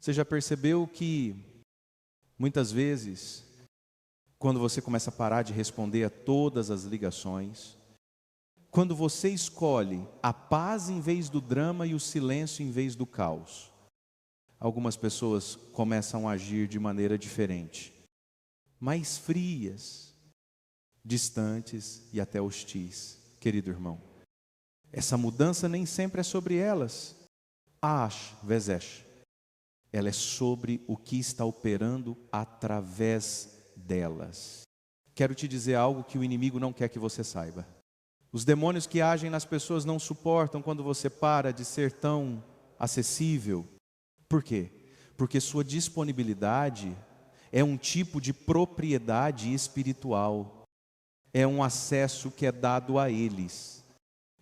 Você já percebeu que, muitas vezes, quando você começa a parar de responder a todas as ligações, quando você escolhe a paz em vez do drama e o silêncio em vez do caos, algumas pessoas começam a agir de maneira diferente, mais frias, distantes e até hostis. Querido irmão, essa mudança nem sempre é sobre elas. Ash vezesh. Ela é sobre o que está operando através delas. Quero te dizer algo que o inimigo não quer que você saiba. Os demônios que agem nas pessoas não suportam quando você para de ser tão acessível. Por quê? Porque sua disponibilidade é um tipo de propriedade espiritual. É um acesso que é dado a eles.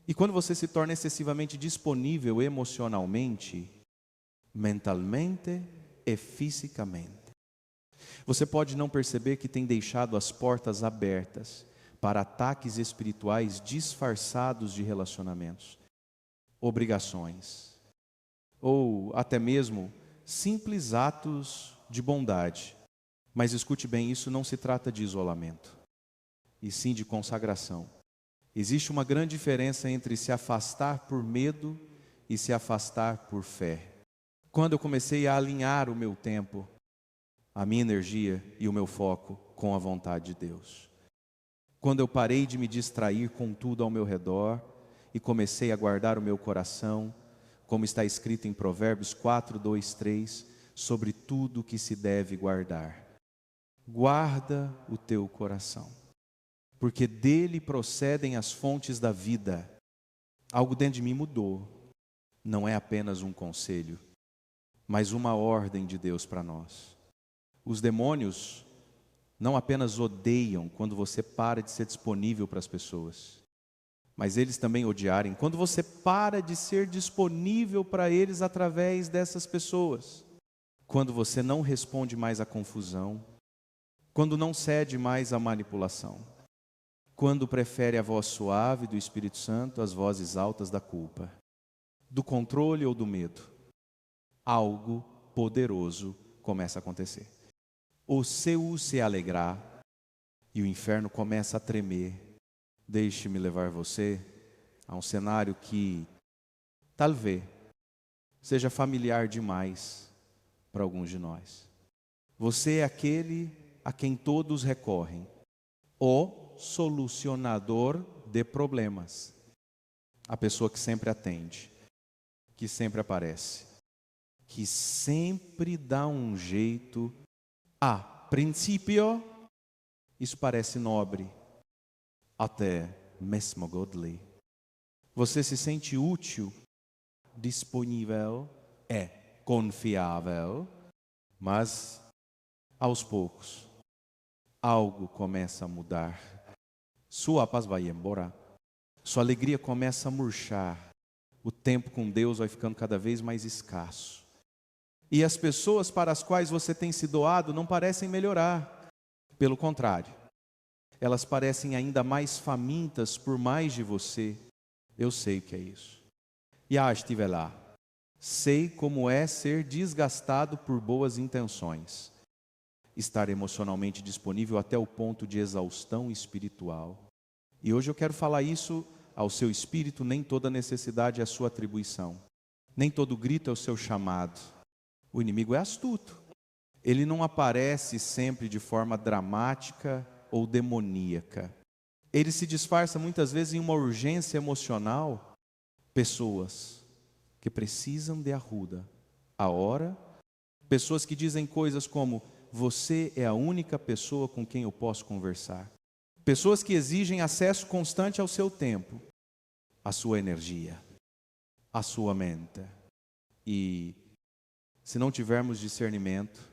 E quando você se torna excessivamente disponível emocionalmente, mentalmente e fisicamente, você pode não perceber que tem deixado as portas abertas para ataques espirituais disfarçados de relacionamentos, obrigações, ou até mesmo simples atos de bondade. Mas escute bem, isso não se trata de isolamento, e sim de consagração. Existe uma grande diferença entre se afastar por medo e se afastar por fé. Quando eu comecei a alinhar o meu tempo, a minha energia e o meu foco com a vontade de Deus. Quando eu parei de me distrair com tudo ao meu redor e comecei a guardar o meu coração, como está escrito em Provérbios 4, 2, 3, sobre tudo que se deve guardar. Guarda o teu coração, porque dele procedem as fontes da vida. Algo dentro de mim mudou. Não é apenas um conselho, mas uma ordem de Deus para nós. Os demônios não apenas odeiam quando você para de ser disponível para as pessoas, mas eles também odiarem quando você para de ser disponível para eles através dessas pessoas. Quando você não responde mais à confusão, quando não cede mais à manipulação, quando prefere a voz suave do Espírito Santo às vozes altas da culpa, do controle ou do medo, algo poderoso começa a acontecer. O céu se alegrar e o inferno começa a tremer. Deixe-me levar você a um cenário que talvez seja familiar demais para alguns de nós. Você é aquele a quem todos recorrem, o solucionador de problemas, a pessoa que sempre atende, que sempre aparece, que sempre dá um jeito. A princípio, isso parece nobre, até mesmo godly. Você se sente útil, disponível, confiável, mas aos poucos algo começa a mudar. Sua paz vai embora, sua alegria começa a murchar, o tempo com Deus vai ficando cada vez mais escasso. E as pessoas para as quais você tem se doado não parecem melhorar. Pelo contrário, elas parecem ainda mais famintas por mais de você. Eu sei o que é isso. E estive lá. Sei como é ser desgastado por boas intenções. Estar emocionalmente disponível até o ponto de exaustão espiritual. E hoje eu quero falar isso ao seu espírito. Nem toda necessidade é a sua atribuição. Nem todo grito é o seu chamado. O inimigo é astuto. Ele não aparece sempre de forma dramática ou demoníaca. Ele se disfarça muitas vezes em uma urgência emocional. Pessoas que precisam de ajuda a hora. Pessoas que dizem coisas como: você é a única pessoa com quem eu posso conversar. Pessoas que exigem acesso constante ao seu tempo, à sua energia, à sua mente. E se não tivermos discernimento,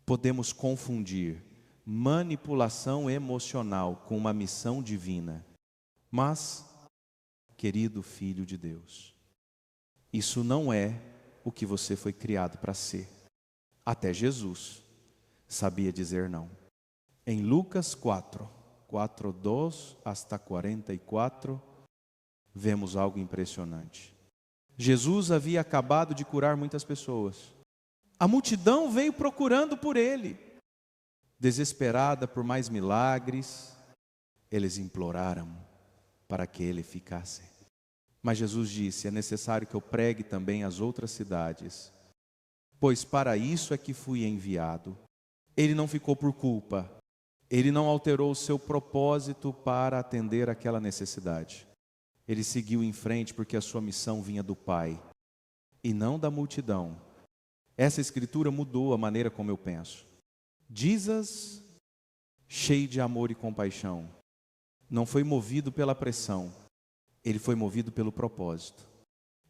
podemos confundir manipulação emocional com uma missão divina. Mas, querido filho de Deus, isso não é o que você foi criado para ser. Até Jesus sabia dizer não. Em Lucas 4:2 hasta 44, vemos algo impressionante. Jesus havia acabado de curar muitas pessoas. A multidão veio procurando por ele. Desesperada por mais milagres, eles imploraram para que ele ficasse. Mas Jesus disse: é necessário que eu pregue também às outras cidades, pois para isso é que fui enviado. Ele não ficou por culpa, ele não alterou o seu propósito para atender aquela necessidade. Ele seguiu em frente porque a sua missão vinha do Pai e não da multidão. Essa escritura mudou a maneira como eu penso. Jesus, cheio de amor e compaixão, não foi movido pela pressão, ele foi movido pelo propósito.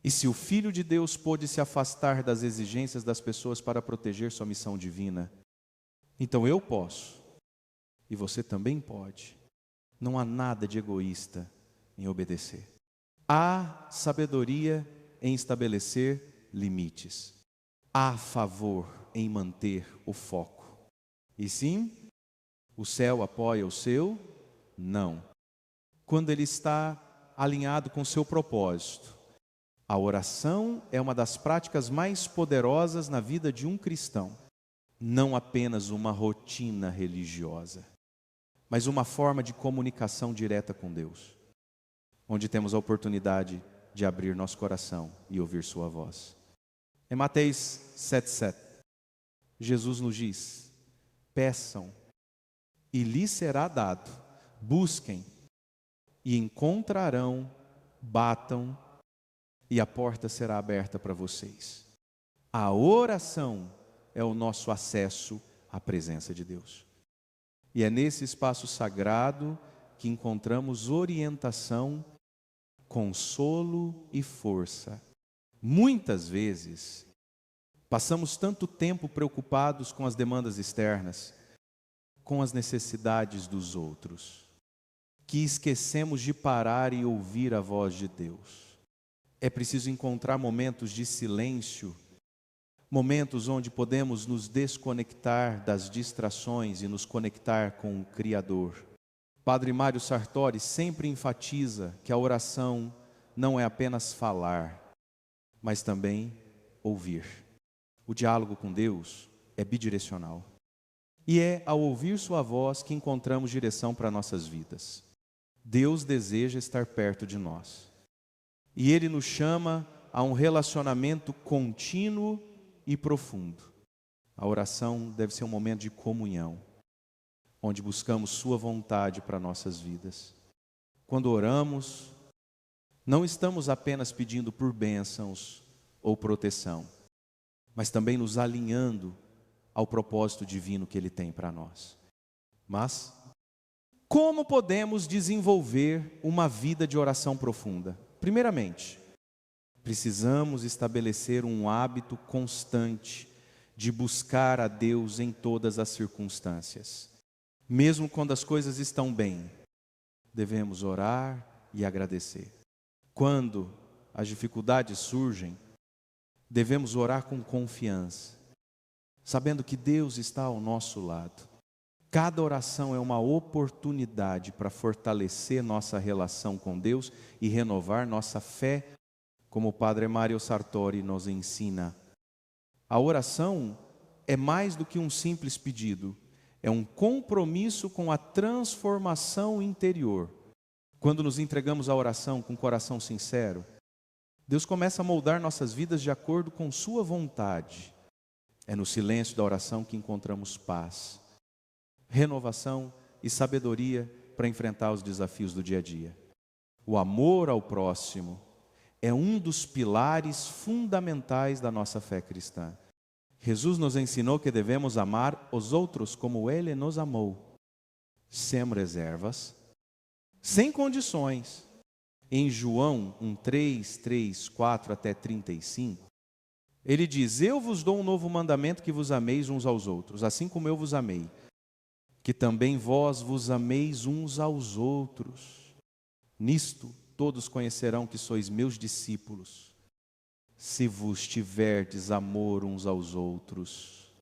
E se o Filho de Deus pôde se afastar das exigências das pessoas para proteger sua missão divina, então eu posso, e você também pode. Não há nada de egoísta em obedecer. Há sabedoria em estabelecer limites. Há favor em manter o foco. E sim, o céu apoia o seu não. Quando ele está alinhado com o seu propósito. A oração é uma das práticas mais poderosas na vida de um cristão. Não apenas uma rotina religiosa, mas uma forma de comunicação direta com Deus, onde temos a oportunidade de abrir nosso coração e ouvir sua voz. Em Mateus 7,7, Jesus nos diz: peçam e lhes será dado, busquem e encontrarão, batam e a porta será aberta para vocês. A oração é o nosso acesso à presença de Deus. E é nesse espaço sagrado que encontramos orientação, consolo e força. Muitas vezes, passamos tanto tempo preocupados com as demandas externas, com as necessidades dos outros, que esquecemos de parar e ouvir a voz de Deus. É preciso encontrar momentos de silêncio, momentos onde podemos nos desconectar das distrações e nos conectar com o Criador. Padre Mário Sartori sempre enfatiza que a oração não é apenas falar, mas também ouvir. O diálogo com Deus é bidirecional. E é ao ouvir sua voz que encontramos direção para nossas vidas. Deus deseja estar perto de nós. E Ele nos chama a um relacionamento contínuo e profundo. A oração deve ser um momento de comunhão, onde buscamos sua vontade para nossas vidas. Quando oramos, não estamos apenas pedindo por bênçãos ou proteção, mas também nos alinhando ao propósito divino que Ele tem para nós. Mas, como podemos desenvolver uma vida de oração profunda? Primeiramente, precisamos estabelecer um hábito constante de buscar a Deus em todas as circunstâncias. Mesmo quando as coisas estão bem, devemos orar e agradecer. Quando as dificuldades surgem, devemos orar com confiança, sabendo que Deus está ao nosso lado. Cada oração é uma oportunidade para fortalecer nossa relação com Deus e renovar nossa fé, como o Padre Mário Sartori nos ensina. A oração é mais do que um simples pedido, é um compromisso com a transformação interior. Quando nos entregamos à oração com coração sincero, Deus começa a moldar nossas vidas de acordo com sua vontade. É no silêncio da oração que encontramos paz, renovação e sabedoria para enfrentar os desafios do dia a dia. O amor ao próximo é um dos pilares fundamentais da nossa fé cristã. Jesus nos ensinou que devemos amar os outros como Ele nos amou, sem reservas, sem condições. Em João 1:3, 3, 4 até 35, ele diz: eu vos dou um novo mandamento, que vos ameis uns aos outros, assim como eu vos amei. Que também vós vos ameis uns aos outros. Nisto todos conhecerão que sois meus discípulos, se vos tiverdes amor uns aos outros.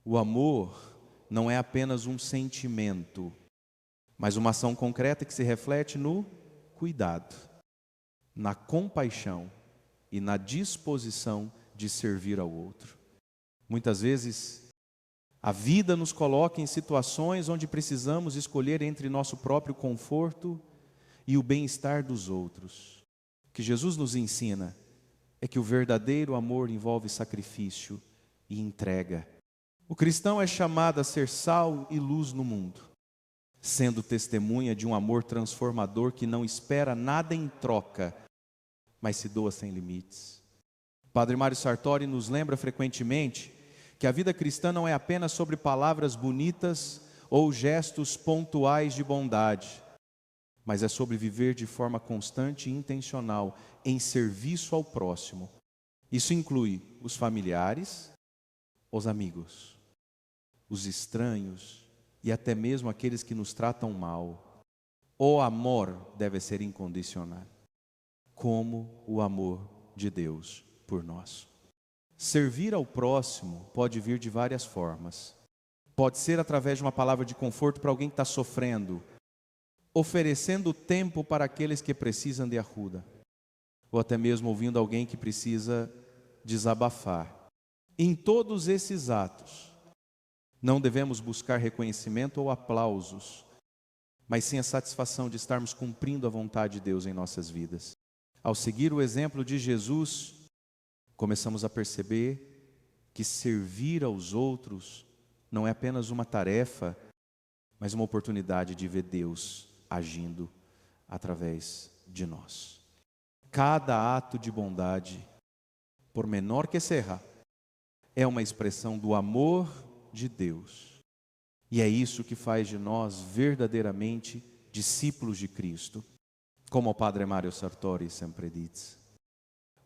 O amor não é apenas um sentimento, mas uma ação concreta que se reflete no cuidado, na compaixão e na disposição de servir ao outro. Muitas vezes, a vida nos coloca em situações onde precisamos escolher entre nosso próprio conforto e o bem-estar dos outros. O que Jesus nos ensina é que o verdadeiro amor envolve sacrifício e entrega. O cristão é chamado a ser sal e luz no mundo, sendo testemunha de um amor transformador que não espera nada em troca, mas se doa sem limites. Padre Mário Sartori nos lembra frequentemente que a vida cristã não é apenas sobre palavras bonitas ou gestos pontuais de bondade, mas é sobre viver de forma constante e intencional em serviço ao próximo. Isso inclui os familiares, os amigos, os estranhos e até mesmo aqueles que nos tratam mal. O amor deve ser incondicional, como o amor de Deus por nós. Servir ao próximo pode vir de várias formas. Pode ser através de uma palavra de conforto para alguém que está sofrendo, oferecendo tempo para aqueles que precisam de ajuda, ou até mesmo ouvindo alguém que precisa desabafar. Em todos esses atos, não devemos buscar reconhecimento ou aplausos, mas sim a satisfação de estarmos cumprindo a vontade de Deus em nossas vidas. Ao seguir o exemplo de Jesus, começamos a perceber que servir aos outros não é apenas uma tarefa, mas uma oportunidade de ver Deus agindo através de nós. Cada ato de bondade, por menor que seja, é uma expressão do amor de Deus. E é isso que faz de nós verdadeiramente discípulos de Cristo. Como o Padre Mário Sartori sempre diz,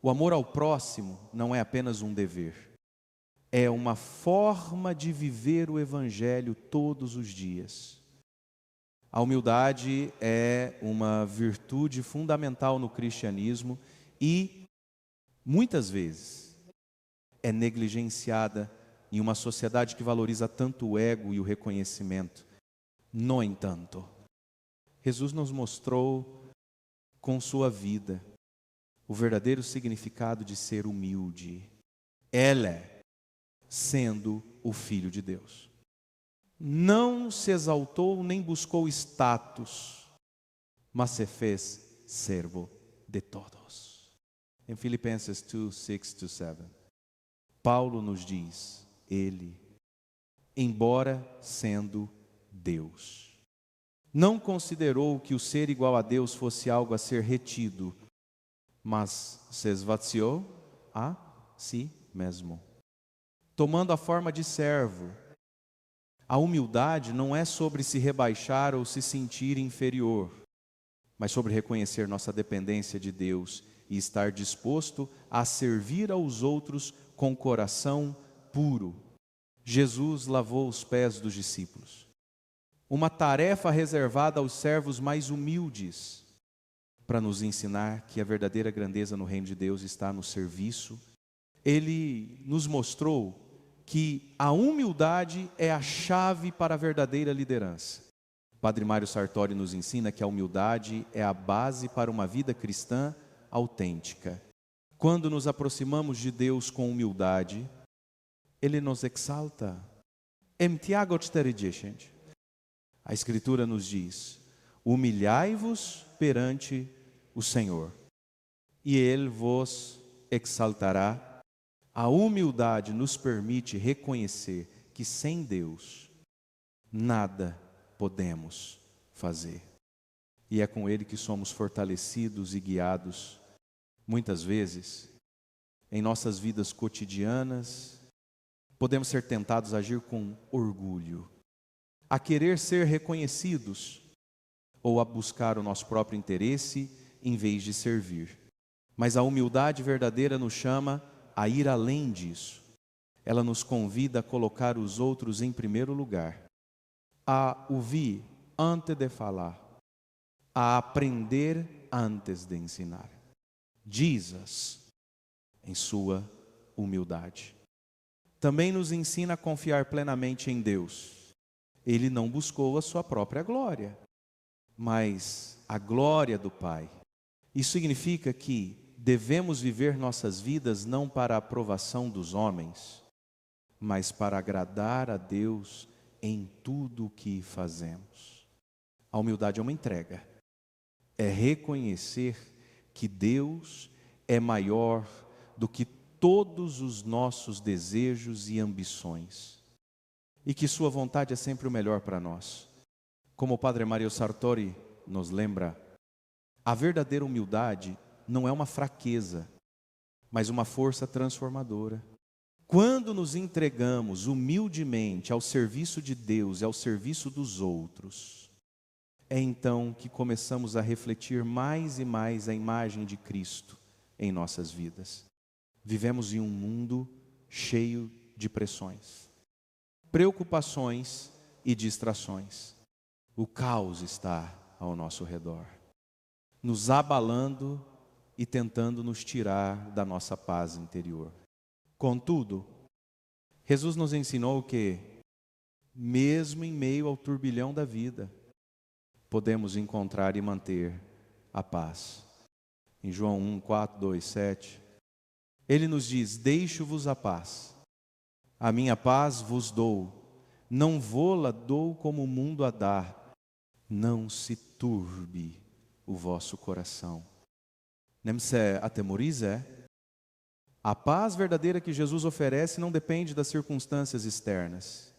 o amor ao próximo não é apenas um dever, é uma forma de viver o Evangelho todos os dias. A humildade é uma virtude fundamental no cristianismo e, muitas vezes, é negligenciada em uma sociedade que valoriza tanto o ego e o reconhecimento. No entanto, Jesus nos mostrou com sua vida o verdadeiro significado de ser humilde. Ele, sendo o Filho de Deus, não se exaltou nem buscou status, mas se fez servo de todos. Em Filipenses 2, 6-7, Paulo nos diz, ele, embora sendo Deus, não considerou que o ser igual a Deus fosse algo a ser retido, mas se esvaziou a si mesmo, tomando a forma de servo. A humildade não é sobre se rebaixar ou se sentir inferior, mas sobre reconhecer nossa dependência de Deus e estar disposto a servir aos outros com coração puro. Jesus lavou os pés dos discípulos. Uma tarefa reservada aos servos mais humildes, para nos ensinar que a verdadeira grandeza no reino de Deus está no serviço. Ele nos mostrou que a humildade é a chave para a verdadeira liderança. Padre Mário Sartori nos ensina que a humildade é a base para uma vida cristã autêntica. Quando nos aproximamos de Deus com humildade, Ele nos exalta. Em Tiago 4:10, a Escritura nos diz, humilhai-vos perante o Senhor, e Ele vos exaltará. A humildade nos permite reconhecer que sem Deus, nada podemos fazer. E é com Ele que somos fortalecidos e guiados. Muitas vezes, em nossas vidas cotidianas, podemos ser tentados a agir com orgulho, a querer ser reconhecidos, ou a buscar o nosso próprio interesse em vez de servir. Mas a humildade verdadeira nos chama a ir além disso. Ela nos convida a colocar os outros em primeiro lugar, a ouvir antes de falar, a aprender antes de ensinar. Jesus, em sua humildade, também nos ensina a confiar plenamente em Deus. Ele não buscou a sua própria glória, mas a glória do Pai. Isso significa que devemos viver nossas vidas não para a aprovação dos homens, mas para agradar a Deus em tudo o que fazemos. A humildade é uma entrega, é reconhecer que Deus é maior do que todos os nossos desejos e ambições, e que sua vontade é sempre o melhor para nós. Como o Padre Mario Sartori nos lembra, a verdadeira humildade não é uma fraqueza, mas uma força transformadora. Quando nos entregamos humildemente ao serviço de Deus e ao serviço dos outros, é então que começamos a refletir mais e mais a imagem de Cristo em nossas vidas. Vivemos em um mundo cheio de pressões, preocupações e distrações. O caos está ao nosso redor, nos abalando e tentando nos tirar da nossa paz interior. Contudo, Jesus nos ensinou que, mesmo em meio ao turbilhão da vida, podemos encontrar e manter a paz. Em João 1, 4, 2, 7, Ele nos diz: deixo-vos a paz, a minha paz vos dou, não vô-la dou como o mundo a dá, não se turbe o vosso coração. Nem se atemorize. A paz verdadeira que Jesus oferece não depende das circunstâncias externas,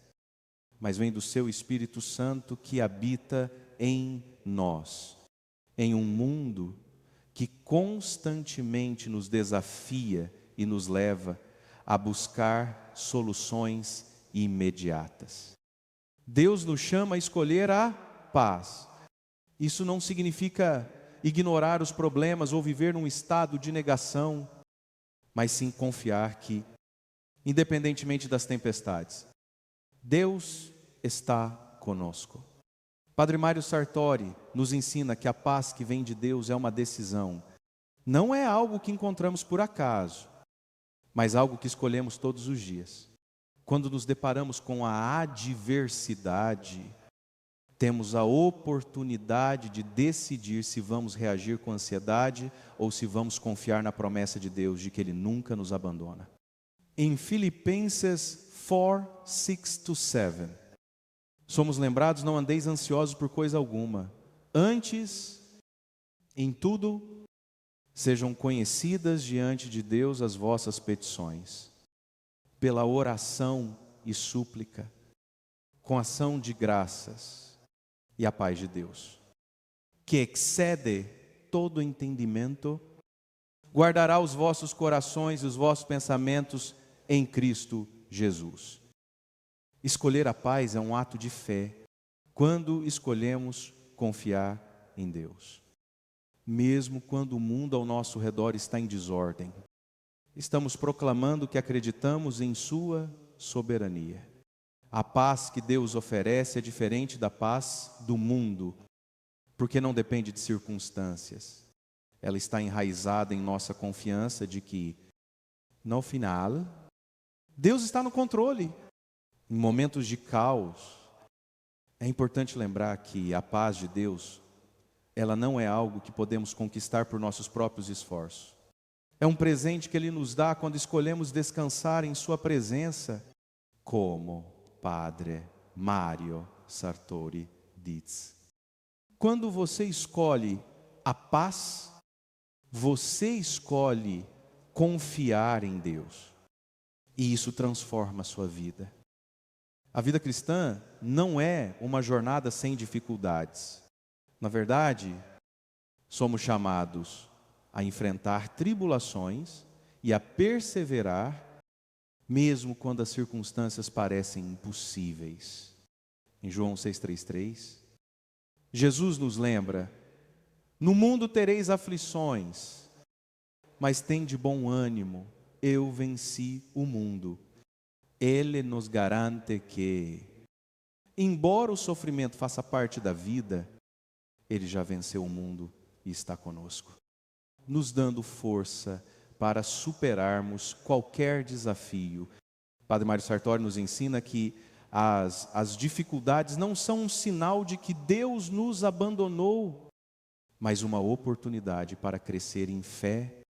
mas vem do seu Espírito Santo que habita em nós, em um mundo que constantemente nos desafia e nos leva a buscar soluções imediatas. Deus nos chama a escolher a paz. Isso não significa ignorar os problemas ou viver num estado de negação, mas sim confiar que, independentemente das tempestades, Deus está conosco. Padre Mário Sartori nos ensina que a paz que vem de Deus é uma decisão. Não é algo que encontramos por acaso, mas algo que escolhemos todos os dias. Quando nos deparamos com a adversidade, temos a oportunidade de decidir se vamos reagir com ansiedade ou se vamos confiar na promessa de Deus de que Ele nunca nos abandona. Em Filipenses 4, 6-7, somos lembrados: não andeis ansiosos por coisa alguma, antes, em tudo, sejam conhecidas diante de Deus as vossas petições, pela oração e súplica, com ação de graças, e a paz de Deus, que excede todo entendimento, guardará os vossos corações e os vossos pensamentos em Cristo Jesus. Escolher a paz é um ato de fé, quando escolhemos confiar em Deus. Mesmo quando o mundo ao nosso redor está em desordem, estamos proclamando que acreditamos em sua soberania. A paz que Deus oferece é diferente da paz do mundo, porque não depende de circunstâncias. Ela está enraizada em nossa confiança de que, no final, Deus está no controle. Em momentos de caos, é importante lembrar que a paz de Deus, ela não é algo que podemos conquistar por nossos próprios esforços. É um presente que Ele nos dá quando escolhemos descansar em Sua presença, como Padre Mário Sartori diz. Quando você escolhe a paz, você escolhe confiar em Deus, e isso transforma a sua vida. A vida cristã não é uma jornada sem dificuldades. Na verdade, somos chamados a enfrentar tribulações e a perseverar, mesmo quando as circunstâncias parecem impossíveis. Em João 6,33, Jesus nos lembra: no mundo tereis aflições, mas tende bom ânimo, eu venci o mundo. Ele nos garante que, embora o sofrimento faça parte da vida, Ele já venceu o mundo e está conosco, nos dando força para superarmos qualquer desafio. Padre Mário Sartori nos ensina que as dificuldades não são um sinal de que Deus nos abandonou, mas uma oportunidade para crescer em fé.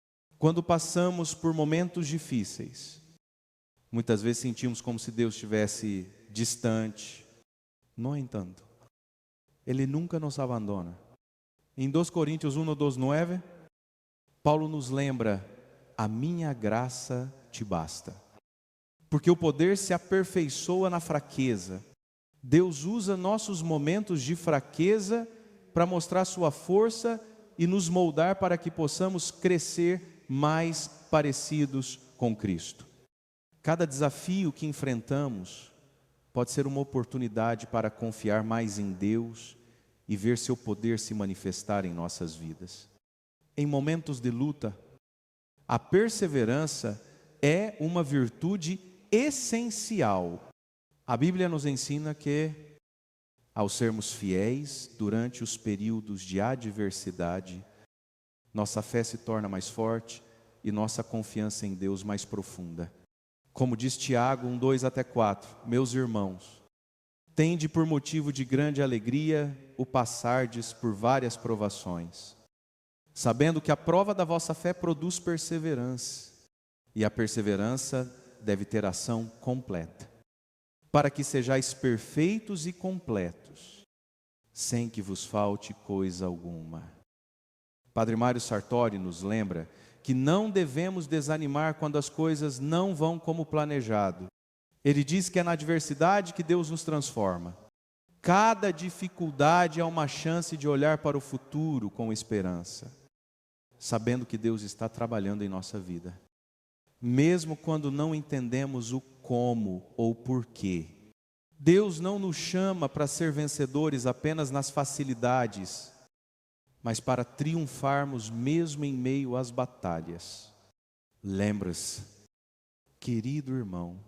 Quando passamos por momentos difíceis, Muitas vezes sentimos como se Deus estivesse distante. No entanto, Ele nunca nos abandona. Em 2 Coríntios 1:9, Paulo nos lembra: a minha graça te basta. Porque o poder se aperfeiçoa na fraqueza. Deus usa nossos momentos de fraqueza para mostrar sua força e nos moldar para que possamos crescer mais parecidos com Cristo. Cada desafio que enfrentamos pode ser uma oportunidade para confiar mais em Deus e ver seu poder se manifestar em nossas vidas. Em momentos de luta, a perseverança é uma virtude essencial. A Bíblia nos ensina que, ao sermos fiéis durante os períodos de adversidade, nossa fé se torna mais forte e nossa confiança em Deus mais profunda. Como diz Tiago 1:2-4, meus irmãos, tende por motivo de grande alegria o passardes por várias provações, sabendo que a prova da vossa fé produz perseverança, e a perseverança deve ter ação completa, para que sejais perfeitos e completos, sem que vos falte coisa alguma. Padre Mário Sartori nos lembra que não devemos desanimar quando as coisas não vão como planejado. Ele diz que é na adversidade que Deus nos transforma. Cada dificuldade é uma chance de olhar para o futuro com esperança, sabendo que Deus está trabalhando em nossa vida. Mesmo quando não entendemos o como ou porquê. Deus não nos chama para ser vencedores apenas nas facilidades, mas para triunfarmos mesmo em meio às batalhas. Lembra-se, querido irmão,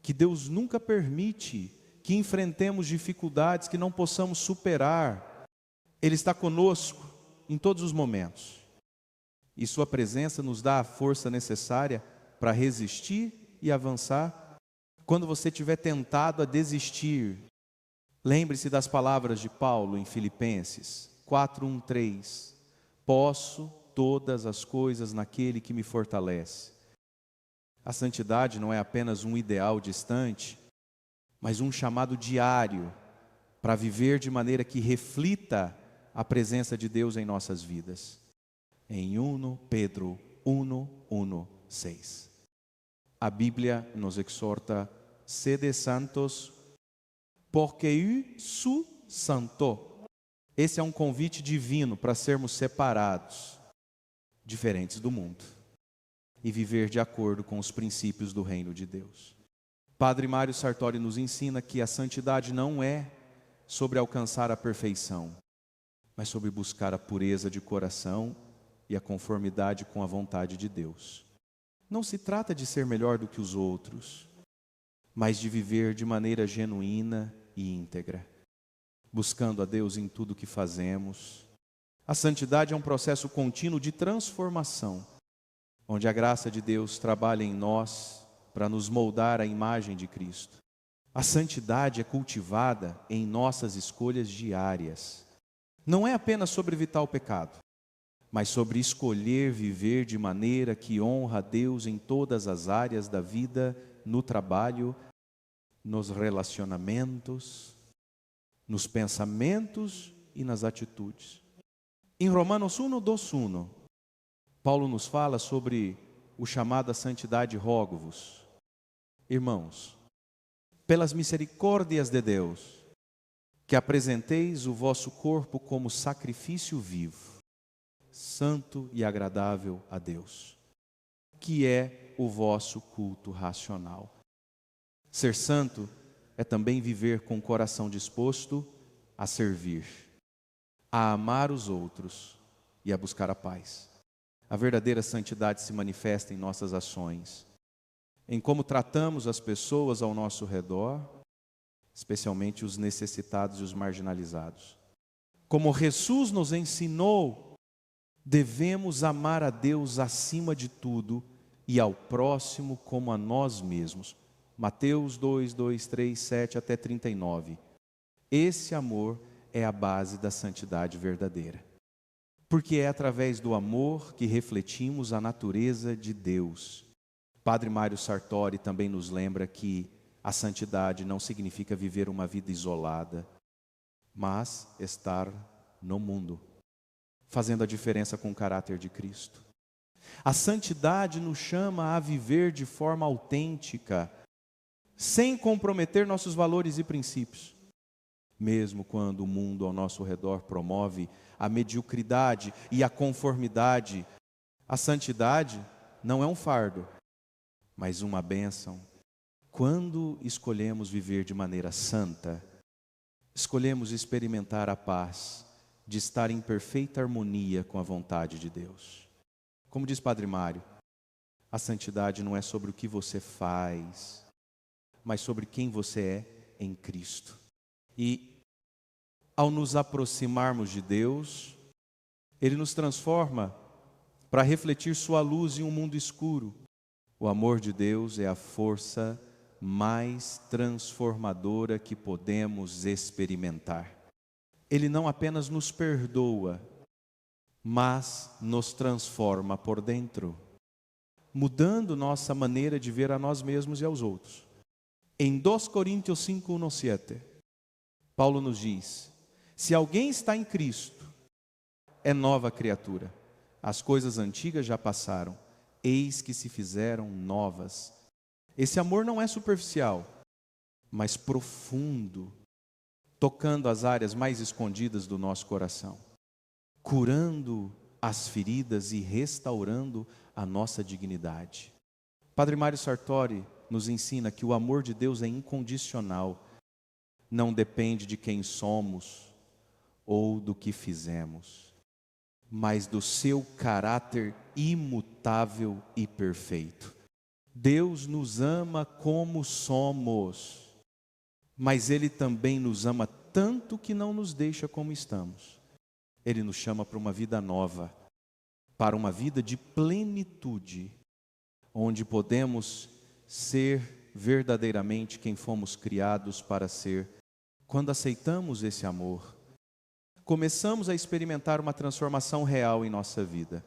que Deus nunca permite que enfrentemos dificuldades que não possamos superar. Ele está conosco em todos os momentos. E sua presença nos dá a força necessária para resistir e avançar. Quando você estiver tentado a desistir, lembre-se das palavras de Paulo em Filipenses 4:1-3. Posso todas as coisas naquele que me fortalece. A santidade não é apenas um ideal distante, mas um chamado diário para viver de maneira que reflita a presença de Deus em nossas vidas. Em 1 Pedro 1:6. A Bíblia nos exorta: sede santos, porque eu sou santo. Esse é um convite divino para sermos separados, diferentes do mundo, e viver de acordo com os princípios do reino de Deus. Padre Mário Sartori nos ensina que a santidade não é sobre alcançar a perfeição, mas sobre buscar a pureza de coração e a conformidade com a vontade de Deus. Não se trata de ser melhor do que os outros, mas de viver de maneira genuína e íntegra, buscando a Deus em tudo que fazemos. A santidade é um processo contínuo de transformação, onde a graça de Deus trabalha em nós para nos moldar à imagem de Cristo. A santidade é cultivada em nossas escolhas diárias. Não é apenas sobre evitar o pecado, mas sobre escolher viver de maneira que honra a Deus em todas as áreas da vida, no trabalho, nos relacionamentos, nos pensamentos e nas atitudes. Em Romanos 1:2, Paulo nos fala sobre o chamado à santidade. Rogo-vos, irmãos, pelas misericórdias de Deus, que apresenteis o vosso corpo como sacrifício vivo, santo e agradável a Deus, que é o vosso culto racional. Ser santo é também viver com o coração disposto a servir, a amar os outros e a buscar a paz. A verdadeira santidade se manifesta em nossas ações, em como tratamos as pessoas ao nosso redor, especialmente os necessitados e os marginalizados. Como Jesus nos ensinou, devemos amar a Deus acima de tudo e ao próximo como a nós mesmos. Mateus 2:3-7-39. Esse amor é a base da santidade verdadeira. Porque é através do amor que refletimos a natureza de Deus. Padre Mário Sartori também nos lembra que a santidade não significa viver uma vida isolada, mas estar no mundo, fazendo a diferença com o caráter de Cristo. A santidade nos chama a viver de forma autêntica, sem comprometer nossos valores e princípios. Mesmo quando o mundo ao nosso redor promove a mediocridade e a conformidade, a santidade não é um fardo, mas uma bênção. Quando escolhemos viver de maneira santa, escolhemos experimentar a paz de estar em perfeita harmonia com a vontade de Deus. Como diz Padre Mário, a santidade não é sobre o que você faz, mas sobre quem você é em Cristo. E ao nos aproximarmos de Deus, Ele nos transforma para refletir sua luz em um mundo escuro. O amor de Deus é a força mais transformadora que podemos experimentar. Ele não apenas nos perdoa, mas nos transforma por dentro, mudando nossa maneira de ver a nós mesmos e aos outros. Em 2 Coríntios 5, 1, 7, Paulo nos diz: se alguém está em Cristo, é nova criatura. As coisas antigas já passaram, eis que se fizeram novas. Esse amor não é superficial, mas profundo, tocando as áreas mais escondidas do nosso coração, curando as feridas e restaurando a nossa dignidade. Padre Mário Sartori nos ensina que o amor de Deus é incondicional, não depende de quem somos ou do que fizemos, mas do seu caráter imutável e perfeito. Deus nos ama como somos, mas Ele também nos ama tanto que não nos deixa como estamos. Ele nos chama para uma vida nova, para uma vida de plenitude, onde podemos ser verdadeiramente quem fomos criados para ser. Quando aceitamos esse amor, começamos a experimentar uma transformação real em nossa vida.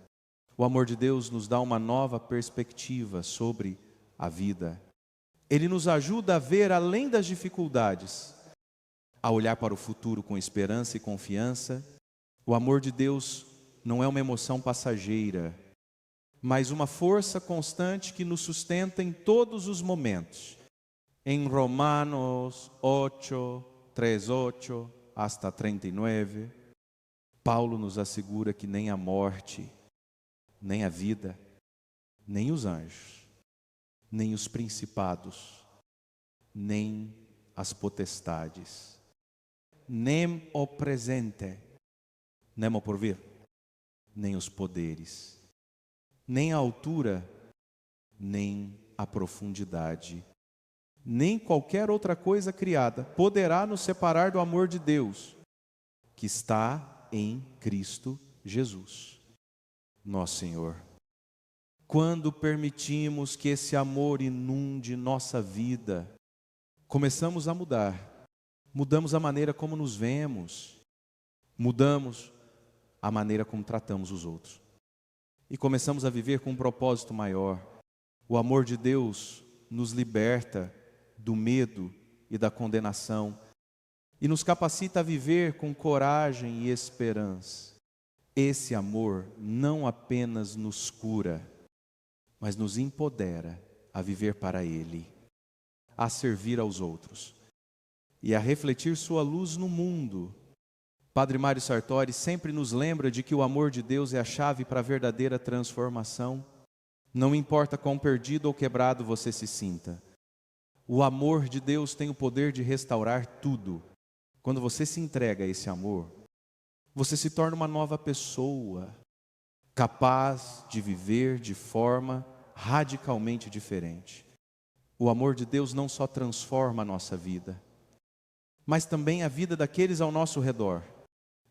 O amor de Deus nos dá uma nova perspectiva sobre a vida. Ele nos ajuda a ver além das dificuldades, a olhar para o futuro com esperança e confiança. O amor de Deus não é uma emoção passageira, mas uma força constante que nos sustenta em todos os momentos. Em Romanos 8, 3, 8 hasta 39, Paulo nos assegura que nem a morte, nem a vida, nem os anjos, nem os principados, nem as potestades, nem o presente, nem o porvir, nem os poderes, nem a altura, nem a profundidade, nem qualquer outra coisa criada poderá nos separar do amor de Deus, que está em Cristo Jesus, nosso Senhor. Quando permitimos que esse amor inunde nossa vida, começamos a mudar. Mudamos a maneira como nos vemos, mudamos a maneira como tratamos os outros. E começamos a viver com um propósito maior. O amor de Deus nos liberta do medo e da condenação e nos capacita a viver com coragem e esperança. Esse amor não apenas nos cura, mas nos empodera a viver para Ele, a servir aos outros e a refletir sua luz no mundo. Padre Mário Sartori sempre nos lembra de que o amor de Deus é a chave para a verdadeira transformação. Não importa quão perdido ou quebrado você se sinta, o amor de Deus tem o poder de restaurar tudo. Quando você se entrega a esse amor, você se torna uma nova pessoa, capaz de viver de forma radicalmente diferente. O amor de Deus não só transforma a nossa vida, mas também a vida daqueles ao nosso redor.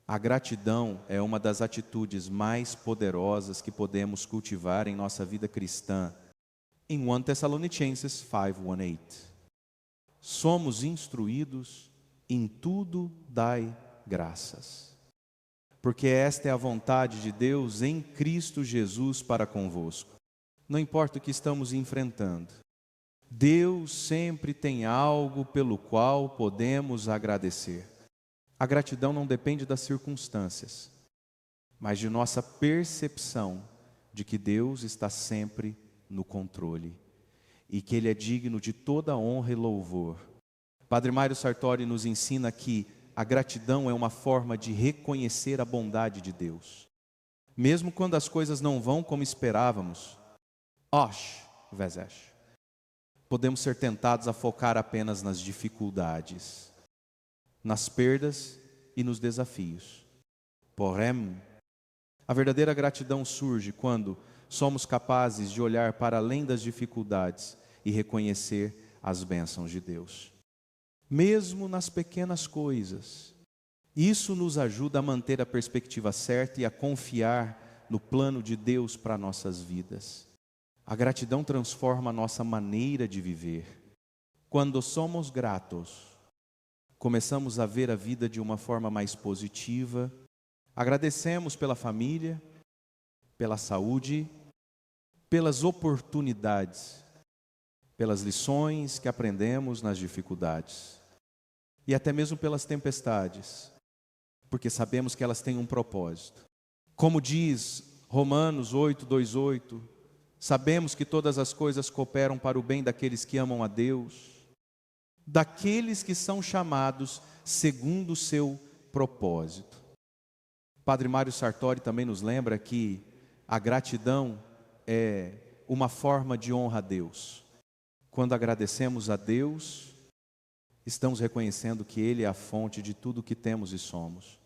A gratidão é uma das atitudes mais poderosas que podemos cultivar em nossa vida cristã. Em 1 Tessalonicenses 5:18, somos instruídos em tudo dai graças, porque esta é a vontade de Deus em Cristo Jesus para convosco. não importa o que estamos enfrentando, Deus sempre tem algo pelo qual podemos agradecer. A gratidão não depende das circunstâncias, mas de nossa percepção de que Deus está sempre no controle e que Ele é digno de toda honra e louvor. Padre Mário Sartori nos ensina que a gratidão é uma forma de reconhecer a bondade de Deus. Mesmo quando as coisas não vão como esperávamos, podemos ser tentados a focar apenas nas dificuldades, nas perdas e nos desafios. Porém, a verdadeira gratidão surge quando somos capazes de olhar para além das dificuldades e reconhecer as bênçãos de Deus. Mesmo nas pequenas coisas, isso nos ajuda a manter a perspectiva certa e a confiar no plano de Deus para nossas vidas. A gratidão transforma a nossa maneira de viver. Quando somos gratos, começamos a ver a vida de uma forma mais positiva. Agradecemos pela família, pela saúde, pelas oportunidades, pelas lições que aprendemos nas dificuldades e até mesmo pelas tempestades, porque sabemos que elas têm um propósito. Como diz Romanos 8:28, sabemos que todas as coisas cooperam para o bem daqueles que amam a Deus, daqueles que são chamados segundo o seu propósito. Padre Mário Sartori também nos lembra que a gratidão é uma forma de honra a Deus. Quando agradecemos a Deus, estamos reconhecendo que Ele é a fonte de tudo o que temos e somos.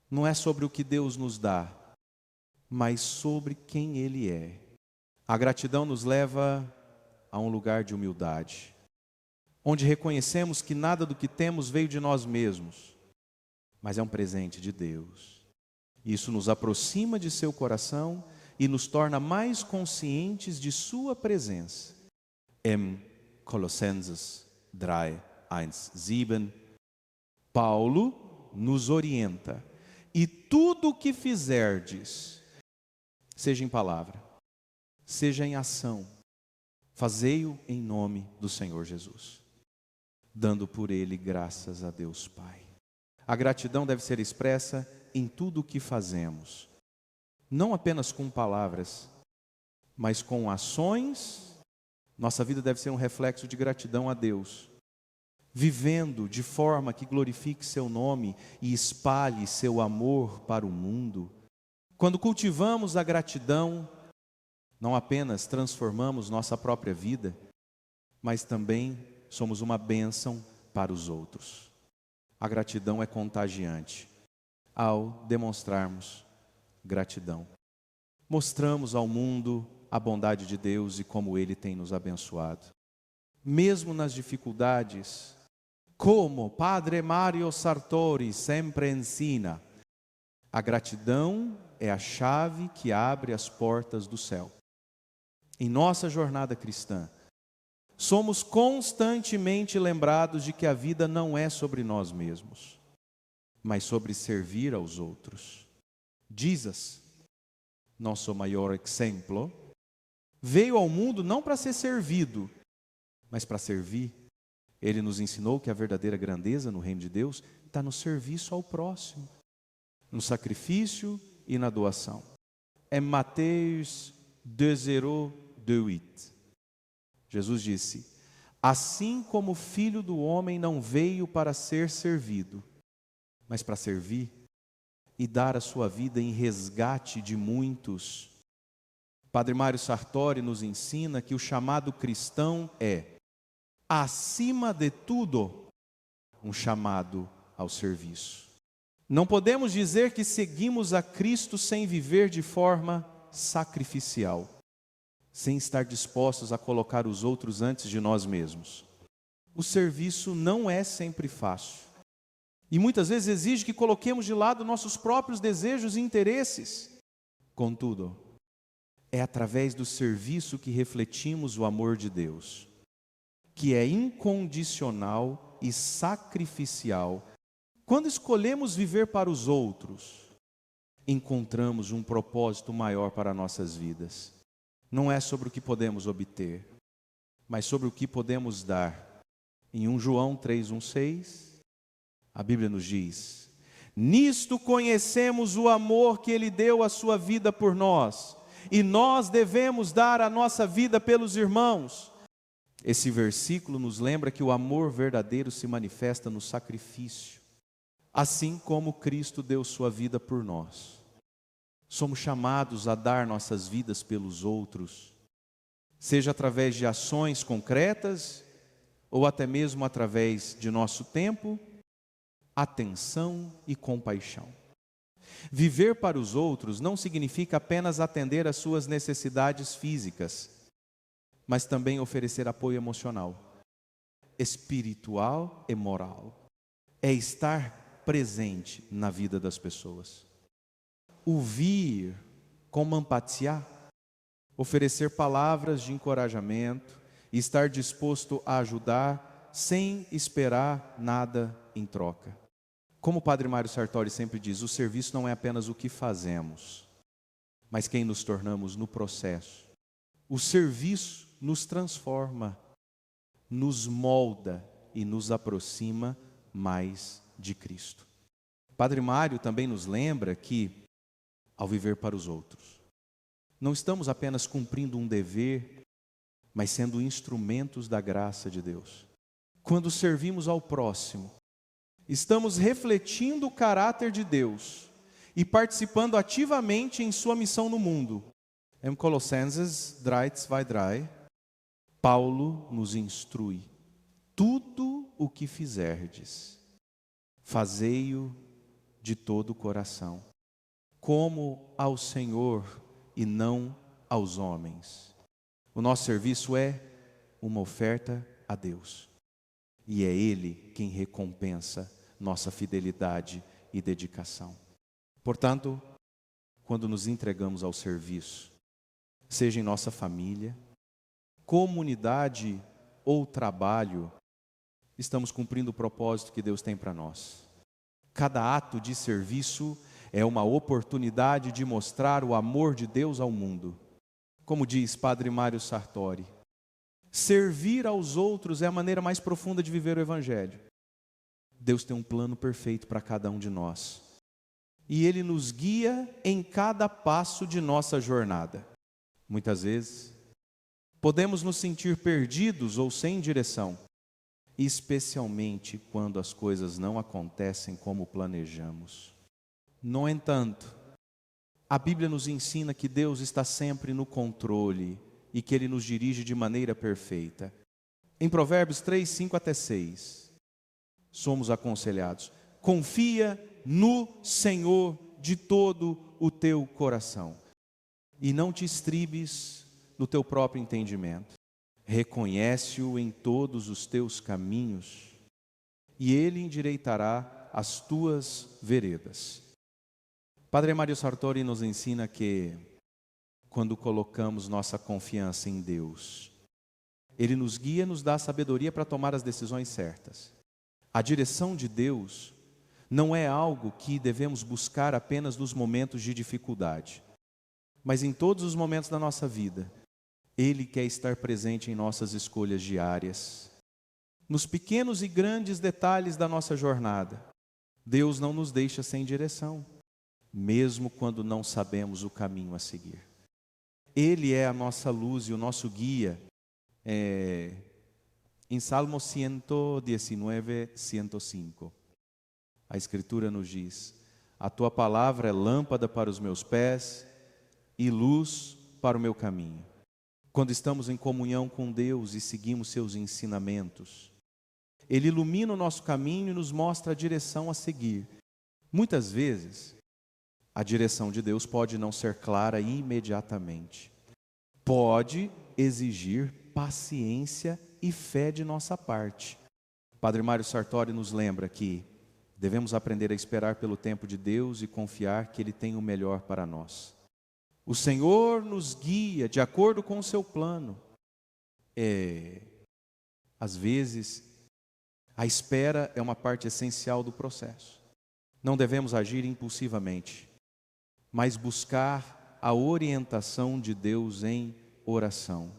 Não é sobre o que Deus nos dá, mas sobre quem Ele é. A gratidão nos leva a um lugar de humildade, onde reconhecemos que nada do que temos veio de nós mesmos, mas é um presente de Deus. Isso nos aproxima de seu coração e nos torna mais conscientes de sua presença. Em Colossenses 3:1-7, Paulo nos orienta: e tudo o que fizerdes, seja em palavra, seja em ação, fazei-o em nome do Senhor Jesus, dando por ele graças a Deus Pai. A gratidão deve ser expressa em tudo o que fazemos, não apenas com palavras, mas com ações. Nossa vida deve ser um reflexo de gratidão a Deus, vivendo de forma que glorifique seu nome e espalhe seu amor para o mundo. Quando cultivamos a gratidão, não apenas transformamos nossa própria vida, mas também somos uma bênção para os outros. A gratidão é contagiante. Ao demonstrarmos gratidão, mostramos ao mundo a bondade de Deus e como Ele tem nos abençoado. Mesmo nas dificuldades, como Padre Mário Sartori sempre ensina, a gratidão é a chave que abre as portas do céu. Em nossa jornada cristã, somos constantemente lembrados de que a vida não é sobre nós mesmos, mas sobre servir aos outros. Jesus, nosso maior exemplo, veio ao mundo não para ser servido, mas para servir. Ele nos ensinou que a verdadeira grandeza no reino de Deus está no serviço ao próximo, no sacrifício e na doação. É Mateus 2:8. Jesus disse: assim como o Filho do Homem não veio para ser servido, mas para servir e dar a sua vida em resgate de muitos. Padre Mário Sartori nos ensina que o chamado cristão é, acima de tudo, um chamado ao serviço. Não podemos dizer que seguimos a Cristo sem viver de forma sacrificial, sem estar dispostos a colocar os outros antes de nós mesmos. O serviço não é sempre fácil. E muitas vezes exige que coloquemos de lado nossos próprios desejos e interesses. Contudo, é através do serviço que refletimos o amor de Deus, que é incondicional e sacrificial. Quando escolhemos viver para os outros, encontramos um propósito maior para nossas vidas. não é sobre o que podemos obter, mas sobre o que podemos dar. Em 1 João 3:1-6, a Bíblia nos diz: nisto conhecemos o amor que Ele deu a sua vida por nós, e nós devemos dar a nossa vida pelos irmãos. Esse versículo nos lembra que o amor verdadeiro se manifesta no sacrifício, assim como Cristo deu sua vida por nós. Somos chamados a dar nossas vidas pelos outros, seja através de ações concretas, ou até mesmo através de nosso tempo, atenção e compaixão. Viver para os outros não significa apenas atender às suas necessidades físicas, mas também oferecer apoio emocional, espiritual e moral. É estar presente na vida das pessoas. Ouvir com empatia, oferecer palavras de encorajamento e estar disposto a ajudar sem esperar nada em troca. Como o Padre Mário Sartori sempre diz, o serviço não é apenas o que fazemos, mas quem nos tornamos no processo. O serviço nos transforma, nos molda e nos aproxima mais de Cristo. Padre Mário também nos lembra que, ao viver para os outros, não estamos apenas cumprindo um dever, mas sendo instrumentos da graça de Deus. Quando servimos ao próximo, estamos refletindo o caráter de Deus e participando ativamente em sua missão no mundo. Em Colossenses 3:2, Paulo nos instrui: tudo o que fizerdes, fazei-o de todo o coração, como ao Senhor e não aos homens. O nosso serviço é uma oferta a Deus, e é Ele quem recompensa nossa fidelidade e dedicação. Portanto, quando nos entregamos ao serviço, seja em nossa família, comunidade ou trabalho, estamos cumprindo o propósito que Deus tem para nós. Cada ato de serviço é uma oportunidade de mostrar o amor de Deus ao mundo. Como diz Padre Mário Sartori, servir aos outros é a maneira mais profunda de viver o Evangelho. Deus tem um plano perfeito para cada um de nós, e Ele nos guia em cada passo de nossa jornada. Muitas vezes, podemos nos sentir perdidos ou sem direção, especialmente quando as coisas não acontecem como planejamos. No entanto, a Bíblia nos ensina que Deus está sempre no controle e que Ele nos dirige de maneira perfeita. Em Provérbios 3:5-6, somos aconselhados: confia no Senhor de todo o teu coração e não te estribes no teu próprio entendimento. Reconhece-o em todos os teus caminhos e Ele endireitará as tuas veredas. Padre Mário Sartori nos ensina que, quando colocamos nossa confiança em Deus, Ele nos guia e nos dá sabedoria para tomar as decisões certas. A direção de Deus não é algo que devemos buscar apenas nos momentos de dificuldade, mas em todos os momentos da nossa vida. Ele quer estar presente em nossas escolhas diárias, nos pequenos e grandes detalhes da nossa jornada. Deus não nos deixa sem direção, mesmo quando não sabemos o caminho a seguir. Ele é a nossa luz e o nosso guia. Em Salmo 119, 105, a Escritura nos diz: a tua palavra é lâmpada para os meus pés e luz para o meu caminho. Quando estamos em comunhão com Deus e seguimos seus ensinamentos, Ele ilumina o nosso caminho e nos mostra a direção a seguir. Muitas vezes, a direção de Deus pode não ser clara imediatamente. Pode exigir paciência e fé de nossa parte. Padre Mário Sartori nos lembra que devemos aprender a esperar pelo tempo de Deus e confiar que Ele tem o melhor para nós. O Senhor nos guia de acordo com o seu plano. Às vezes, a espera é uma parte essencial do processo. Não devemos agir impulsivamente, mas buscar a orientação de Deus em oração,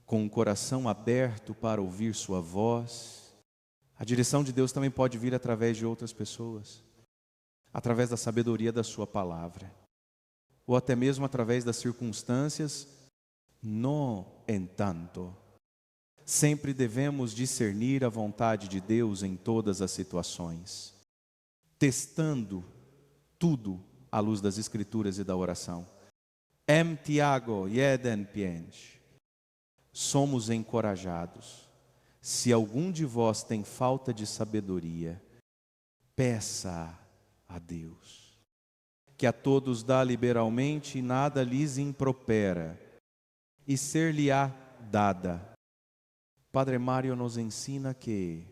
com o coração aberto para ouvir sua voz. A direção de Deus também pode vir através de outras pessoas, através da sabedoria da sua palavra, ou até mesmo através das circunstâncias. No entanto, sempre devemos discernir a vontade de Deus em todas as situações, testando tudo à luz das Escrituras e da oração. Tiago, jeden pięć. Somos encorajados. Se algum de vós tem falta de sabedoria, peça a Deus, que a todos dá liberalmente e nada lhes impropera, e ser-lhe-á dada. Padre Mário nos ensina que,